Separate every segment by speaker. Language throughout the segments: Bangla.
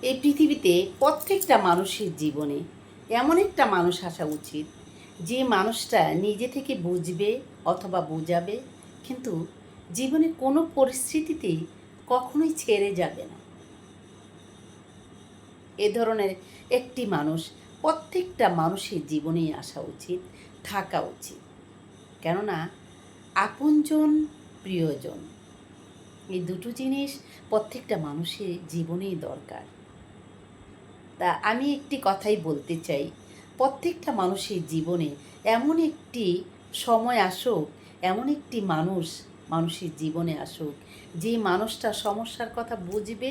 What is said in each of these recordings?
Speaker 1: এই পৃথিবীতে প্রত্যেকটা মানুষের জীবনে এমন একটা মানুষ আসা উচিত যে মানুষটা নিজে থেকে বুঝবে অথবা বোঝাবে, কিন্তু জীবনে কোনো পরিস্থিতিতেই কখনোই ছেড়ে যাবে না। এ ধরনের একটি মানুষ প্রত্যেকটা মানুষের জীবনেই আসা উচিত, থাকা উচিত। কেননা আপনজন, প্রিয়জন, এই দুটো জিনিস প্রত্যেকটা মানুষের জীবনেই দরকার। তা আমি একটি কথাই বলতে চাই, প্রত্যেকটা মানুষের জীবনে এমন একটি সময় আসুক, এমন একটি মানুষের জীবনে আসুক, যে মানুষটা সমস্যার কথা বুঝবে,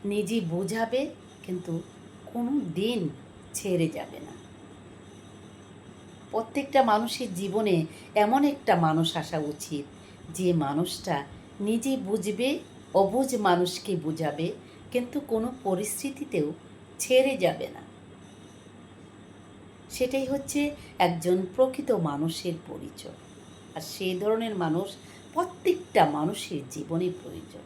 Speaker 1: নিজে বোঝাবে, কিন্তু কোনো দিন ছেড়ে যাবে না। প্রত্যেকটা মানুষের জীবনে এমন একটা মানুষ আসা উচিত যে মানুষটা নিজে বুঝবে, অবুঝ মানুষকে বোঝাবে, কিন্তু কোনো পরিস্থিতিতেও ছেড়ে যাবে না। সেটাই হচ্ছে একজন প্রকৃত মানুষের পরিচয়। আর সেই ধরনের মানুষ প্রত্যেকটা মানুষের জীবনে প্রয়োজন।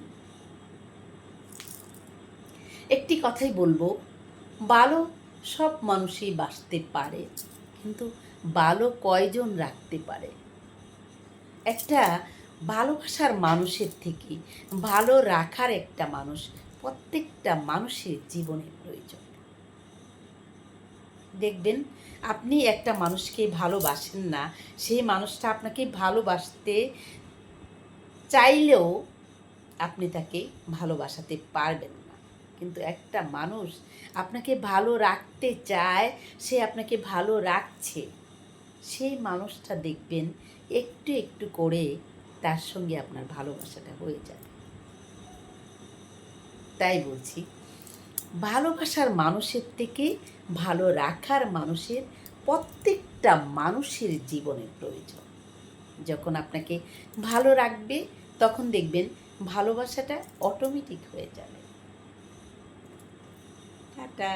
Speaker 1: একটি কথাই বলবো, ভালো সব মানুষই বাসতে পারে, কিন্তু ভালো কয়জন রাখতে পারে? একটা ভালোবাসার মানুষের থেকে ভালো রাখার একটা মানুষ প্রত্যেকটা মানুষের জীবনে প্রয়োজন। দেখবেন, আপনি একটা মানুষকে ভালোবাসেন না, সেই মানুষটা আপনাকে ভালোবাসতে চাইলেও আপনি তাকে ভালোবাসাতে পারবেন না। কিন্তু একটা মানুষ আপনাকে ভালো রাখতে চায়, সে আপনাকে ভালো রাখছে, সেই মানুষটা দেখবেন একটু একটু করে তার সঙ্গে আপনার ভালোবাসাটা হয়ে যাবে। তাই বলছি, ভালোবাসার মানুষের থেকে ভালো রাখার মানুষের প্রত্যেকটা মানুষের জীবনে প্রয়োজন। যখন আপনাকে ভালো রাখবে, তখন দেখবেন ভালোবাসাটা অটোমেটিক হয়ে যাবে। টাটা।